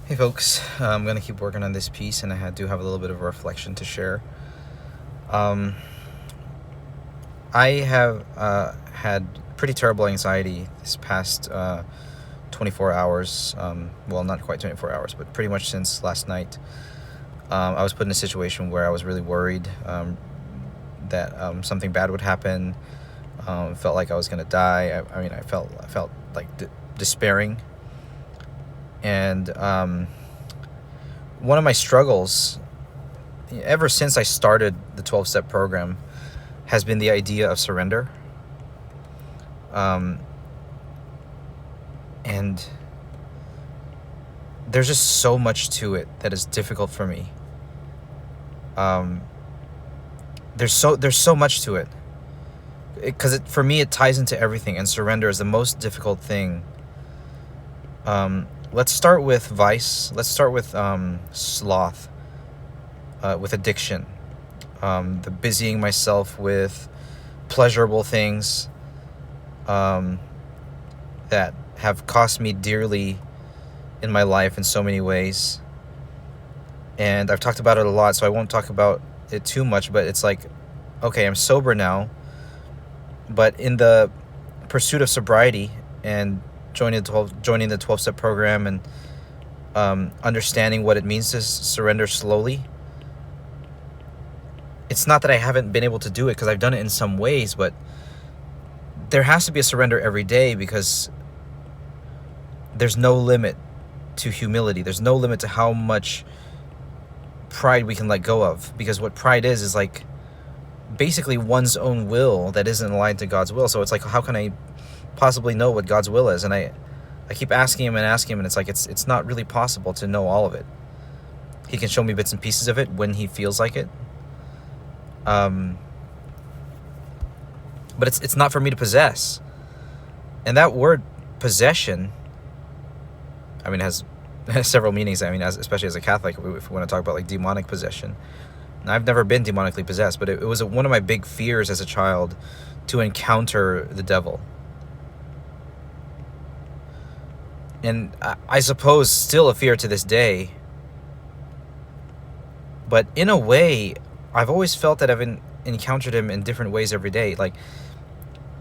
Hey folks, I'm going to keep working on this piece, and I do have a little bit of a reflection to share. I have had pretty terrible anxiety this past 24 hours. Well, not quite 24 hours, but pretty much since last night. I was put in a situation where I was really worried that something bad would happen. Felt like I was going to die. I felt like despairing. And one of my struggles, ever since I started the 12-step program, has been the idea of surrender. And there's just so much to it that is difficult for me. There's so much to it, because for me it ties into everything, and surrender is the most difficult thing. Let's start with vice. Let's start with sloth, with addiction, the busying myself with pleasurable things that have cost me dearly in my life in so many ways. And I've talked about it a lot, so I won't talk about it too much, but it's like, okay, I'm sober now, but in the pursuit of sobriety and joining the 12-step program and understanding what it means to surrender slowly, it's not that I haven't been able to do it, because I've done it in some ways, but there has to be a surrender every day, because there's no limit to humility. There's no limit to how much pride we can let go of, because what pride is like basically one's own will that isn't aligned to God's will. So it's like, how can I possibly know what God's will is? And I keep asking him, and it's like it's not really possible to know all of it. He can show me bits and pieces of it when he feels like it. But it's not for me to possess. And that word possession, has several meanings. Especially as a Catholic, if we want to talk about like demonic possession. And I've never been demonically possessed, but it was one of my big fears as a child to encounter the devil. And I suppose still a fear to this day. But in a way, I've always felt that I've encountered him in different ways every day. Like,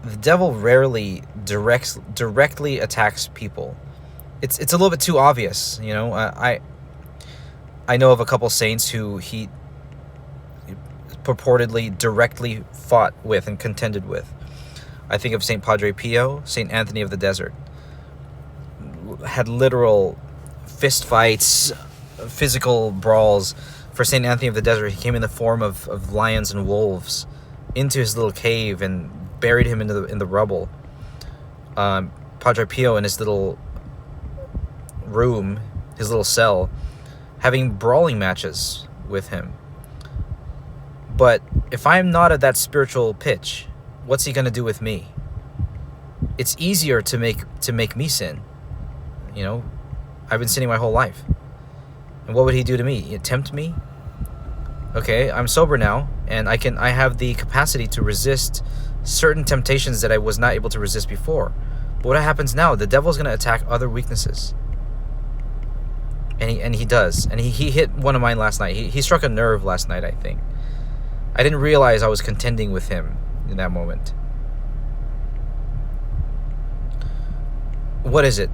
the devil rarely directly attacks people. It's a little bit too obvious, I know of a couple saints who he purportedly directly fought with and contended with. I think of Saint Padre Pio, Saint Anthony of the Desert. Had literal fist fights, physical brawls. For Saint Anthony of the Desert, he came in the form of lions and wolves into his little cave and buried him in the rubble. Padre Pio in his little room, his little cell, having brawling matches with him. But if I'm not at that spiritual pitch, what's he going to do with me? It's easier to make me sin. I've been sinning my whole life. And what would he do to me? He'd tempt me? Okay, I'm sober now, and I have the capacity to resist certain temptations that I was not able to resist before. But what happens now? The devil's going to attack other weaknesses. And he does. And he hit one of mine last night. He struck a nerve last night, I think. I didn't realize I was contending with him in that moment. What is it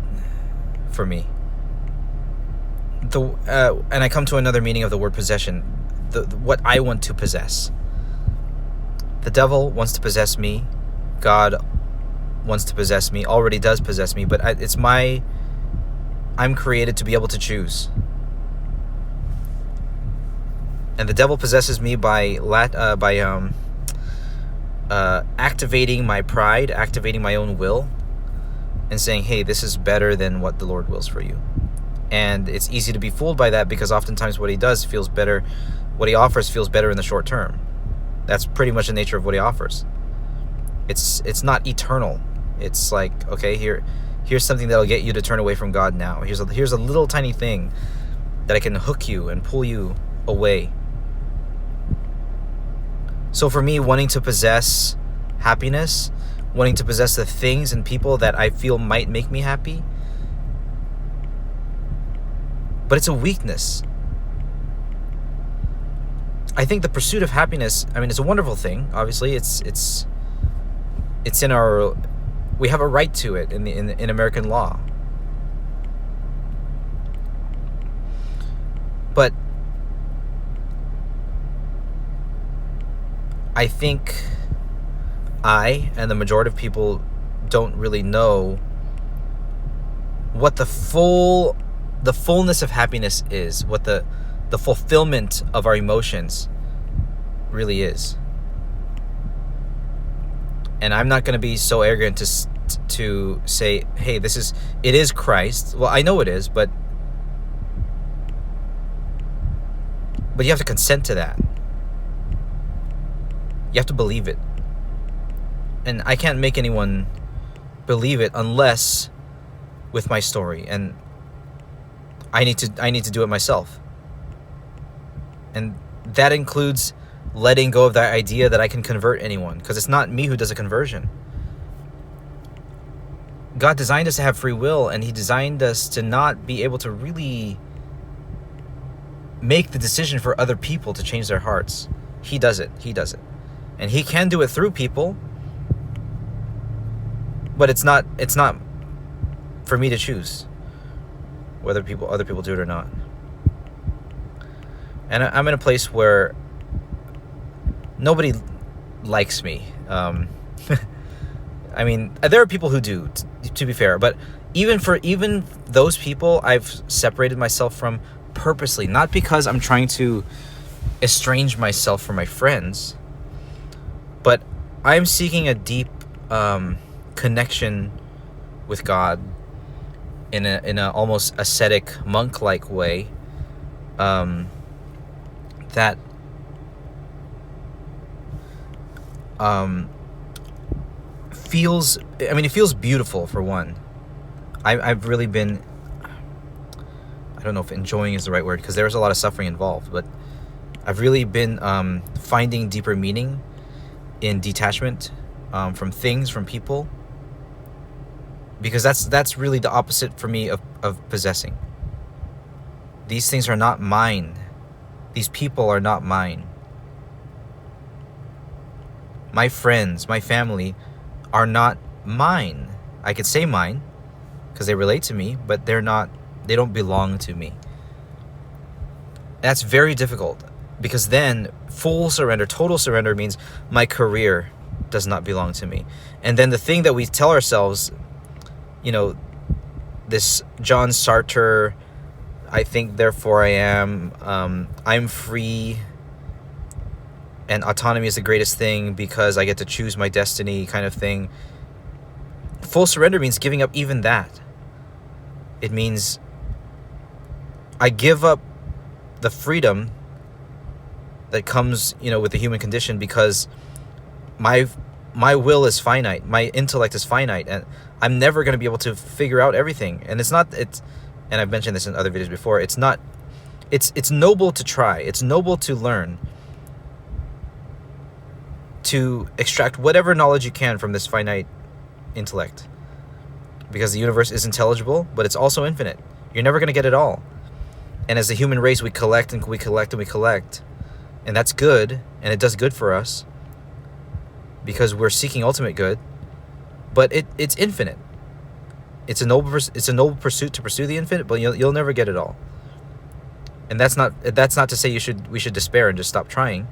for me? And I come to another meaning of the word possession. What I want to possess. The devil wants to possess me. God wants to possess me. Already does possess me. But I'm created to be able to choose. And the devil possesses me by activating my pride, activating my own will, and saying, hey, this is better than what the Lord wills for you. And it's easy to be fooled by that, because oftentimes what he does feels better. What he offers feels better in the short term. That's pretty much the nature of what he offers. It's not eternal. It's like, okay, here's something that'll get you to turn away from God now. Here's a little tiny thing that I can hook you and pull you away. So for me, wanting to possess happiness, wanting to possess the things and people that I feel might make me happy, but it's a weakness. I think the pursuit of happiness, I mean, it's a wonderful thing. Obviously, it's in our, we have a right to it in American law. But I think I and the majority of people don't really know what the fullness of happiness is, what the fulfillment of our emotions really is. And I'm not going to be so arrogant to say, hey, it is Christ. Well, I know it is, but you have to consent to that. You have to believe it. And I can't make anyone believe it unless with my story, and I need to do it myself. And that includes letting go of the idea that I can convert anyone, because it's not me who does a conversion. God designed us to have free will, and he designed us to not be able to really make the decision for other people to change their hearts. He does it. And he can do it through people, but it's not for me to choose whether other people do it or not. And I'm in a place where nobody likes me. I mean, there are people who do, to be fair, but even those people, I've separated myself from purposely, not because I'm trying to estrange myself from my friends, but I'm seeking a deep connection with God in a almost ascetic, monk-like way, that feels, I mean, it feels beautiful, for one. I've really been, I don't know if enjoying is the right word, because there's a lot of suffering involved, but I've really been finding deeper meaning in detachment from things, from people, because that's really the opposite for me of possessing. These things are not mine. These people are not mine. My friends, my family are not mine. I could say mine because they relate to me, but they don't belong to me. That's very difficult, because then full surrender, total surrender means my career does not belong to me. And then the thing that we tell ourselves, this John Sartre, I think therefore I am, I'm free, and autonomy is the greatest thing because I get to choose my destiny kind of thing. Full surrender means giving up even that. It means I give up the freedom that comes, with the human condition, because my will is finite, my intellect is finite, and I'm never going to be able to figure out everything. And and I've mentioned this in other videos before, it's noble to try, it's noble to learn, to extract whatever knowledge you can from this finite intellect, because the universe is intelligible, but it's also infinite. You're never going to get it all. And as a human race, we collect and we collect and we collect, and that's good, and it does good for us because we're seeking ultimate good, but it's infinite. It's a noble pursuit to pursue the infinite, but you'll never get it all. And that's not to say we should despair and just stop trying,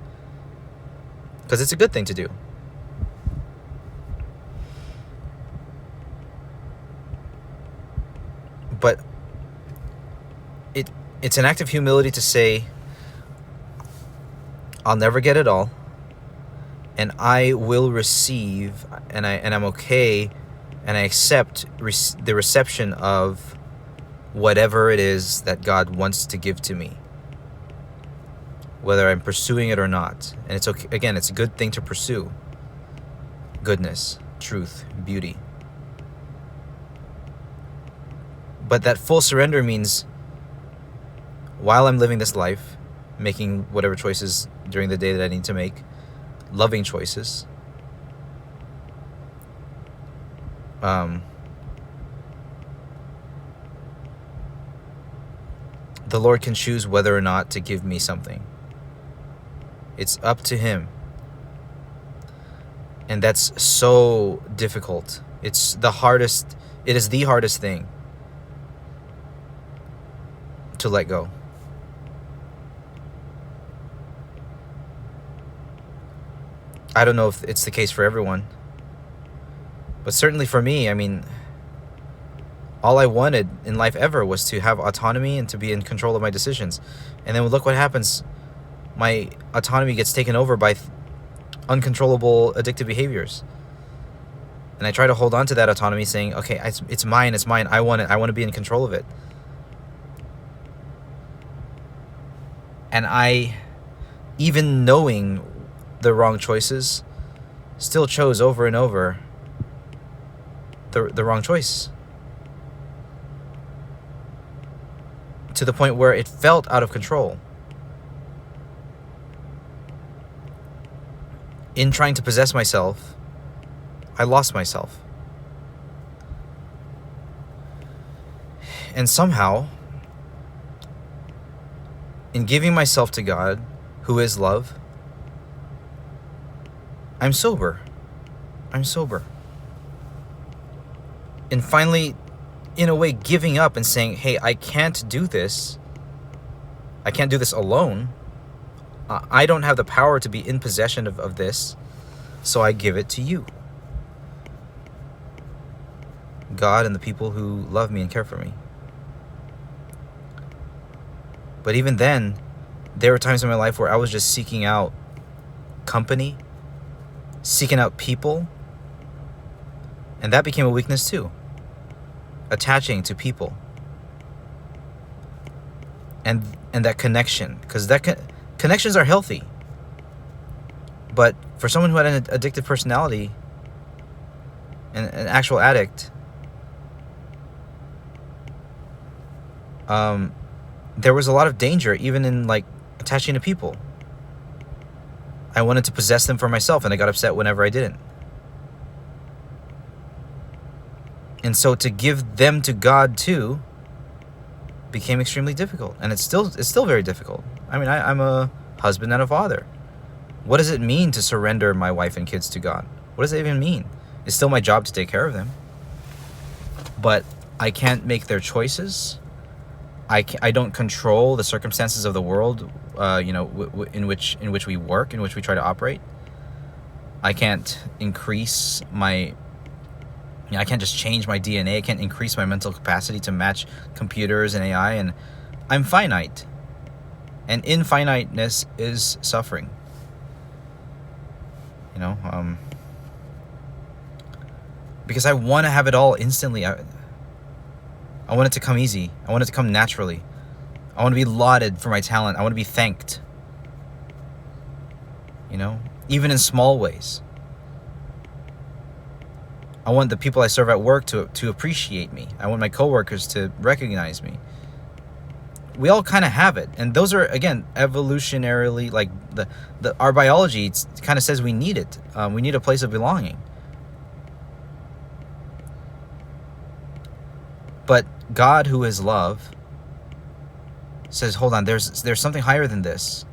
because it's a good thing to do. But it's an act of humility to say, I'll never get it all, and I will receive, and I'm okay, and I accept the reception of whatever it is that God wants to give to me, whether I'm pursuing it or not. And it's okay. Again, it's a good thing to pursue goodness, truth, beauty. But that full surrender means, while I'm living this life, making whatever choices during the day that I need to make, loving choices, the Lord can choose whether or not to give me something. It's up to Him. And that's so difficult. It is the hardest thing to let go. I don't know if it's the case for everyone, but certainly for me, I mean, all I wanted in life ever was to have autonomy and to be in control of my decisions. And then look what happens. My autonomy gets taken over by uncontrollable addictive behaviors. And I try to hold on to that autonomy saying, okay, it's mine. I want it. I want to be in control of it. And I, even knowing the wrong choices, still chose over and over the wrong choice. To the point where it felt out of control. In trying to possess myself, I lost myself. And somehow, in giving myself to God, who is love, I'm sober. And finally, in a way, giving up and saying, hey, I can't do this. I can't do this alone. I don't have the power to be in possession of this, so I give it to you. God and the people who love me and care for me. But even then, there were times in my life where I was just seeking out company, seeking out people, and that became a weakness too. Attaching to people. And that connection, because connections are healthy. But for someone who had an addictive personality, an actual addict, there was a lot of danger even in like attaching to people. I wanted to possess them for myself, and I got upset whenever I didn't. And so to give them to God too became extremely difficult, and it's still very difficult. I mean, I'm a husband and a father. What does it mean to surrender my wife and kids to God? What does it even mean? It's still my job to take care of them, but I can't make their choices. I don't control the circumstances of the world, in which we work, in which we try to operate. I can't increase my. I can't just change my DNA. I can't increase my mental capacity to match computers and AI. And I'm finite. And infiniteness is suffering. Because I want to have it all instantly. I want it to come easy. I want it to come naturally. I want to be lauded for my talent. I want to be thanked. Even in small ways. I want the people I serve at work to appreciate me. I want my coworkers to recognize me. We all kind of have it. And those are, again, evolutionarily, like our biology kind of says we need it. We need a place of belonging. But God, who is love, says, hold on, there's something higher than this.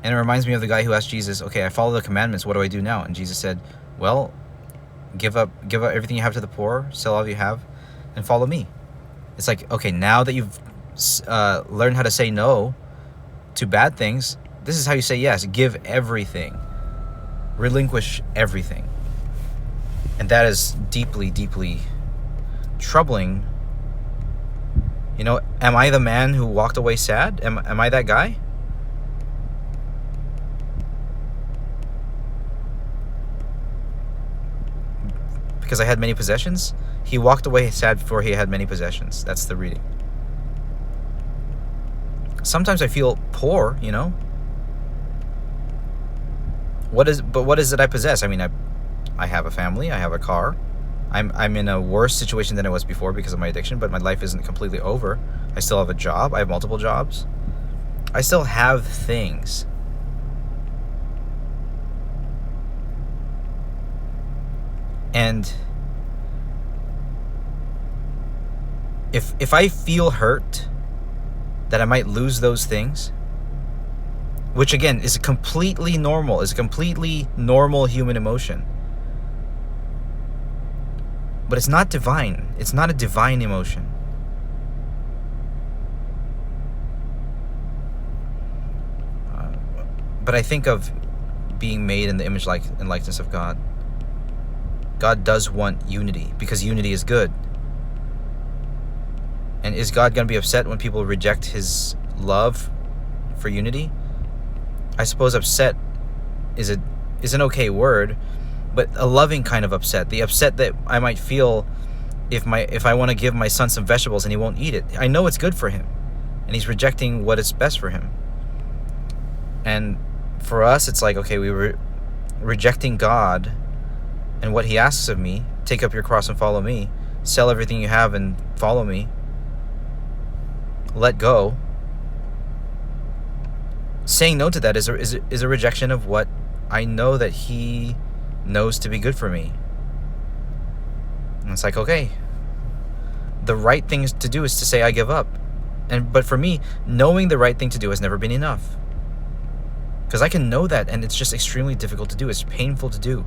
And it reminds me of the guy who asked Jesus, okay, I follow the commandments, what do I do now? And Jesus said, well, give up everything you have to the poor, sell all you have, and follow me. It's like, okay, now that you've learned how to say no to bad things, this is how you say yes. Give everything. Relinquish everything. And that is deeply, deeply troubling. Am I the man who walked away sad? Am I that guy? Because I had many possessions? He walked away sad before he had many possessions. That's the reading. Sometimes I feel poor, What is it I possess? I mean, I have a family, I have a car. I'm in a worse situation than I was before because of my addiction, but my life isn't completely over. I still have a job. I have multiple jobs. I still have things. And if I feel hurt that I might lose those things, which again is a completely normal human emotion. But it's not divine. It's not a divine emotion. But I think of being made in the image and likeness of God. God does want unity because unity is good. And is God going to be upset when people reject his love for unity? I suppose upset is an okay word, but a loving kind of upset. The upset that I might feel if I want to give my son some vegetables and he won't eat it. I know it's good for him, and he's rejecting what is best for him. And for us, it's like, okay, we were rejecting God and what he asks of me. Take up your cross and follow me. Sell everything you have and follow me. Let go. Saying no to that is a rejection of what I know that he knows to be good for me. And it's like, okay, the right thing to do is to say I give up. But for me, knowing the right thing to do has never been enough. Because I can know that, and it's just extremely difficult to do. It's painful to do.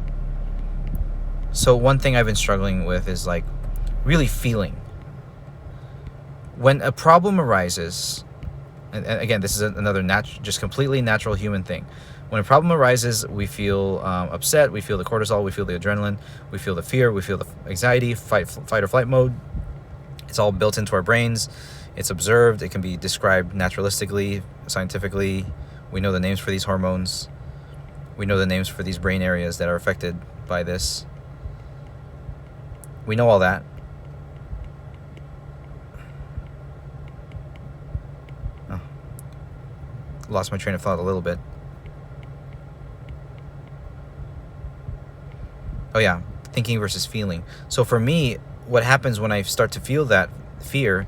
So one thing I've been struggling with is like really feeling. When a problem arises, and again, this is another just completely natural human thing. When a problem arises, we feel upset, we feel the cortisol, we feel the adrenaline, we feel the fear, we feel the anxiety, fight or flight mode. It's all built into our brains. It's observed. It can be described naturalistically, scientifically. We know the names for these hormones. We know the names for these brain areas that are affected by this. We know all that. Oh. Lost my train of thought a little bit. Oh yeah, thinking versus feeling. So for me, what happens when I start to feel that fear,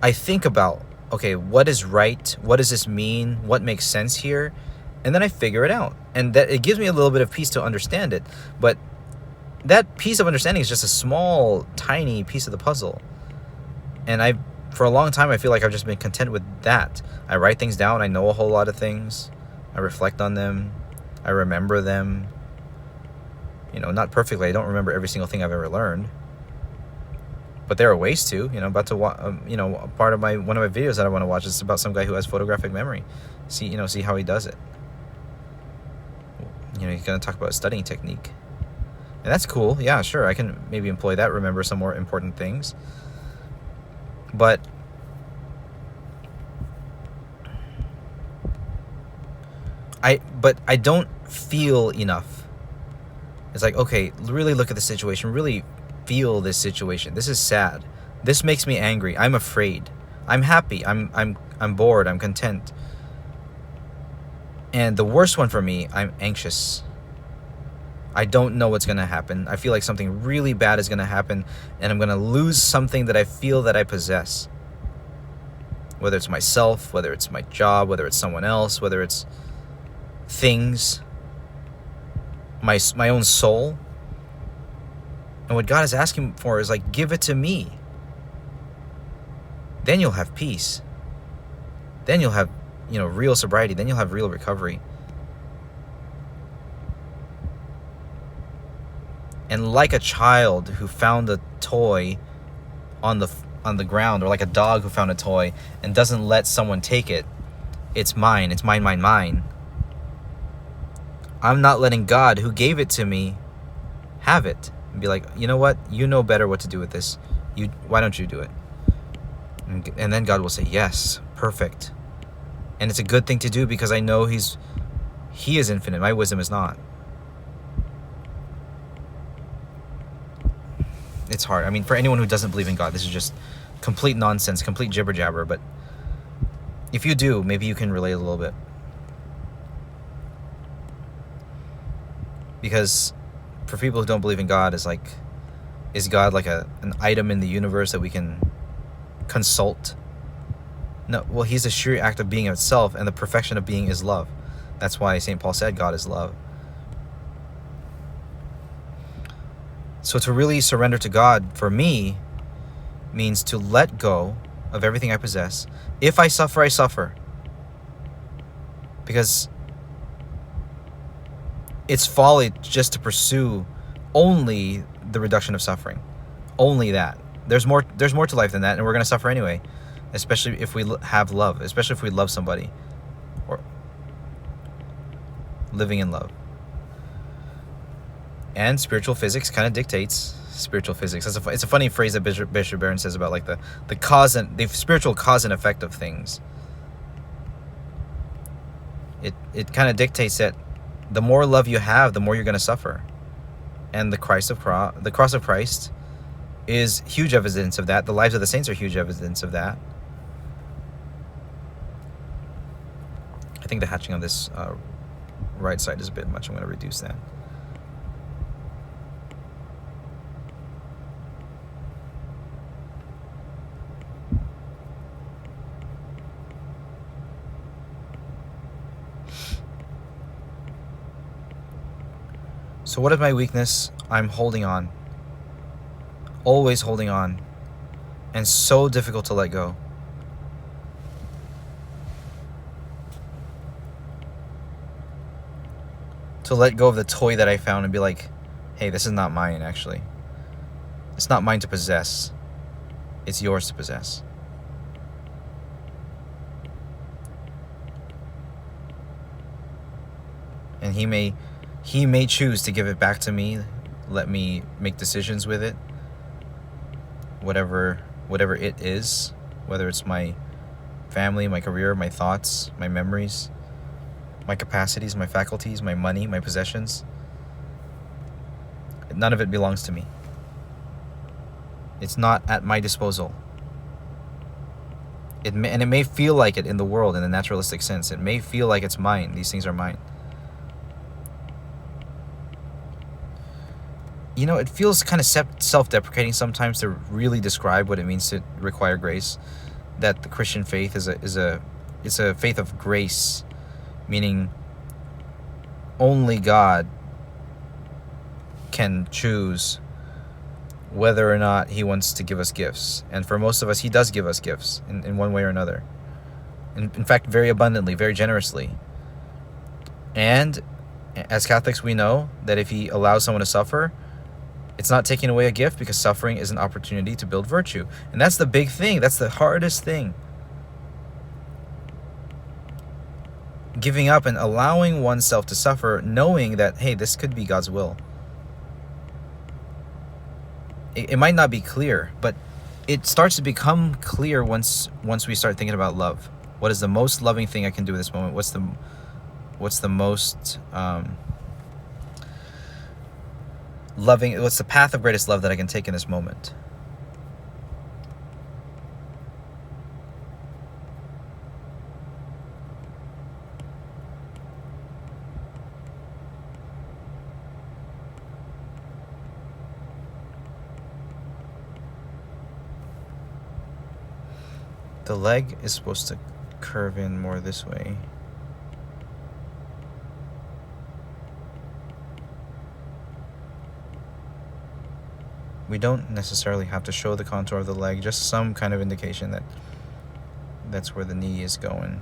I think about, okay, what is right? What does this mean? What makes sense here? And then I figure it out. And that it gives me a little bit of peace to understand it. But that piece of understanding is just a small, tiny piece of the puzzle. And for a long time, I feel like I've just been content with that. I write things down. I know a whole lot of things. I reflect on them. I remember them. Not perfectly. I don't remember every single thing I've ever learned. But there are ways to. About to watch. Part of one of my videos that I want to watch is about some guy who has photographic memory. See how he does it. He's going to talk about a studying technique. And that's cool. Yeah, sure. I can maybe employ that, remember some more important things. But I don't feel enough. It's like, okay, really look at the situation. Really feel this situation. This is sad. This makes me angry. I'm afraid. I'm happy. I'm bored. I'm content. And the worst one for me, I'm anxious. I don't know what's going to happen. I feel like something really bad is going to happen, and I'm going to lose something that I feel that I possess. Whether it's myself, whether it's my job, whether it's someone else, whether it's things, my own soul. And what God is asking for is like, give it to me. Then you'll have peace. Then you'll have, real sobriety. Then you'll have real recovery. And like a child who found a toy on the ground, or like a dog who found a toy and doesn't let someone take it, it's mine. It's mine, mine, mine. I'm not letting God, who gave it to me, have it. And be like, you know what? You know better what to do with this. Why don't you do it? And then God will say, yes, perfect. And it's a good thing to do because I know He is infinite. My wisdom is not. It's hard. I mean, for anyone who doesn't believe in God, this is just complete nonsense, complete jibber jabber. But if you do, maybe you can relate a little bit. Because for people who don't believe in God, is God like an item in the universe that we can consult? No, well, He's a sheer act of being itself, and the perfection of being is love. That's why St. Paul said God is love. So to really surrender to God, for me, means to let go of everything I possess. If I suffer, I suffer. Because it's folly just to pursue only the reduction of suffering. Only that. There's more to life than that, and we're going to suffer anyway. Especially if we have love. Especially if we love somebody. Or living in love. And spiritual physics kind of dictates spiritual physics. It's a funny phrase that Bishop Barron says about like the cause and the spiritual cause and effect of things. It kind of dictates that the more love you have, the more you're going to suffer. And the cross of Christ is huge evidence of that. The lives of the saints are huge evidence of that. I think the hatching on this right side is a bit much. I'm going to reduce that. So what is my weakness? I'm holding on. Always holding on. And so difficult to let go. To let go of the toy that I found and be like, hey, this is not mine, actually. It's not mine to possess. It's yours to possess. And he may choose to give it back to me, let me make decisions with it, whatever it is, whether it's my family, my career, my thoughts, my memories, my capacities, my faculties, my money, my possessions. None of it belongs to me. It's not at my disposal. It may feel like it in the world, in the naturalistic sense. It may feel like it's mine. These things are mine. You know, it feels kind of self-deprecating sometimes to really describe what it means to require grace. That the Christian faith is a faith of grace, meaning only God can choose whether or not he wants to give us gifts. And for most of us, he does give us gifts in one way or another. In fact, very abundantly, very generously. And as Catholics, we know that if he allows someone to suffer, it's not taking away a gift, because suffering is an opportunity to build virtue. And that's the big thing. That's the hardest thing. Giving up and allowing oneself to suffer, knowing that, hey, this could be God's will. It might not be clear, but it starts to become clear once we start thinking about love. What is the most loving thing I can do in this moment? What's the most loving, what's the path of greatest love that I can take in this moment? The leg is supposed to curve in more this way. We don't necessarily have to show the contour of the leg, just some kind of indication that that's where the knee is going.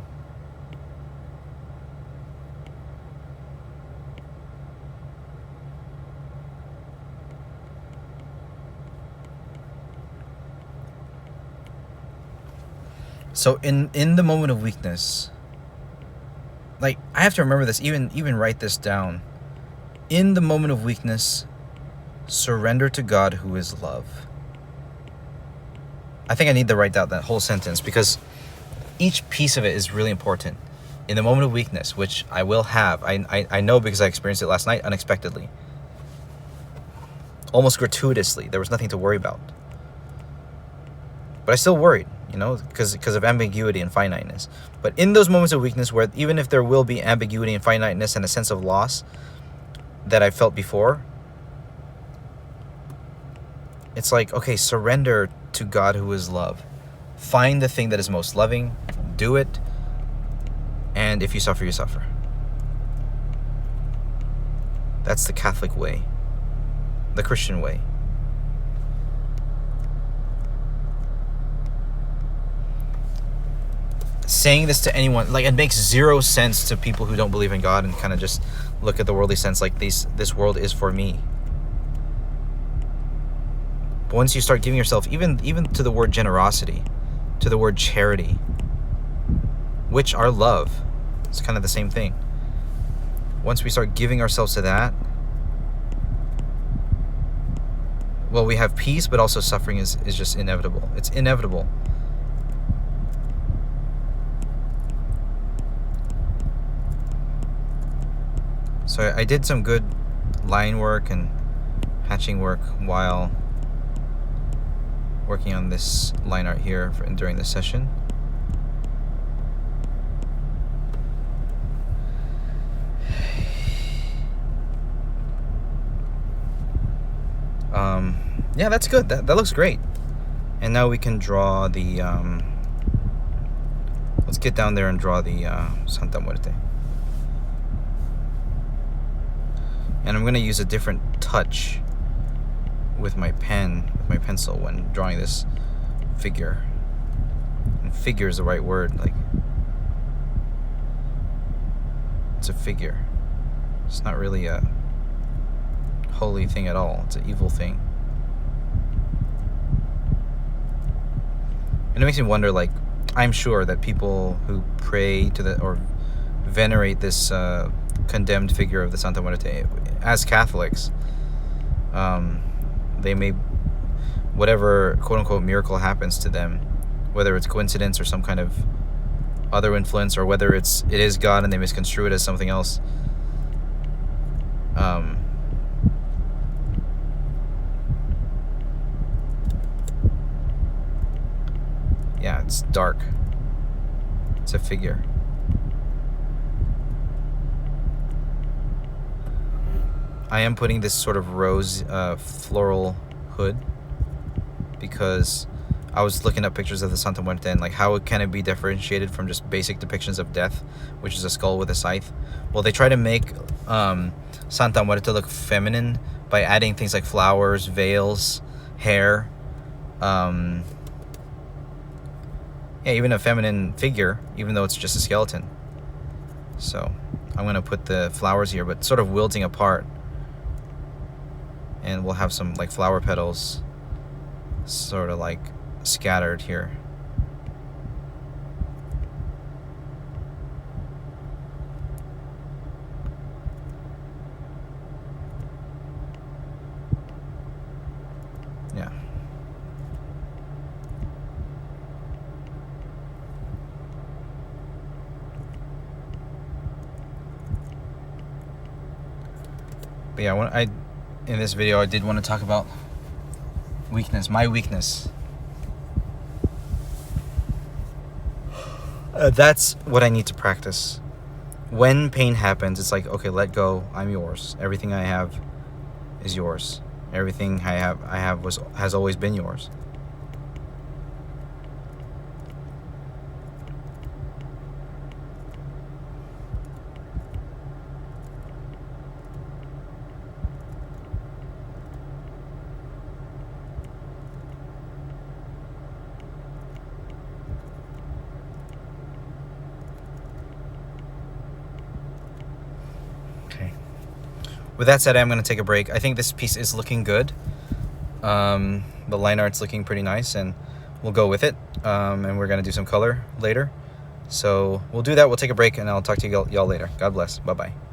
So in the moment of weakness, like, I have to remember this, even write this down. In the moment of weakness, surrender to God who is love. I think I need to write down that whole sentence, because each piece of it is really important. In the moment of weakness, which I will have, I know because I experienced it last night unexpectedly. Almost gratuitously. There was nothing to worry about. But I still worried, because of ambiguity and finiteness. But in those moments of weakness, where even if there will be ambiguity and finiteness and a sense of loss that I felt before, it's like, okay, surrender to God who is love. Find the thing that is most loving, do it, and if you suffer, you suffer. That's the Catholic way, the Christian way. saying this to anyone, like, it makes zero sense to people who don't believe in God and kind of just look at the worldly sense like this world is for me. But once you start giving yourself, even to the word generosity, to the word charity, which are love, it's kind of the same thing. Once we start giving ourselves to that, well, we have peace, but also suffering is just inevitable. It's inevitable. So I did some good line work and hatching work while working on this line art here during this session. Yeah, that's good. That looks great. And now we can draw the let's get down there and draw the Santa Muerte. And I'm going to use a different touch with my pen, with my pencil, when drawing this figure. And figure is the right word. Like, it's a figure. It's not really a holy thing at all. It's an evil thing. And it makes me wonder, like, I'm sure that people who pray to the, or venerate this condemned figure of the Santa Muerte, as Catholics, they may, whatever quote-unquote miracle happens to them, whether it's coincidence or some kind of other influence, or whether it is God and they misconstrue it as something else, yeah, it's dark. It's a figure. I am putting this sort of rose floral hood because I was looking up pictures of the Santa Muerte and like how can it be differentiated from just basic depictions of death, which is a skull with a scythe. Well, they try to make Santa Muerte look feminine by adding things like flowers, veils, hair, yeah, even a feminine figure, even though it's just a skeleton. So I'm going to put the flowers here, but sort of wilting apart. And we'll have some like flower petals sort of like scattered here. Yeah. But yeah, in this video I did want to talk about weakness, my weakness. That's what I need to practice. When pain happens, it's like, okay, let go. I'm yours. Everything I have is yours. Everything I have has always been yours. With that said, I'm going to take a break. I think this piece is looking good. The line art's looking pretty nice, and we'll go with it. And we're going to do some color later. So we'll do that. We'll take a break, and I'll talk to y'all later. God bless. Bye-bye.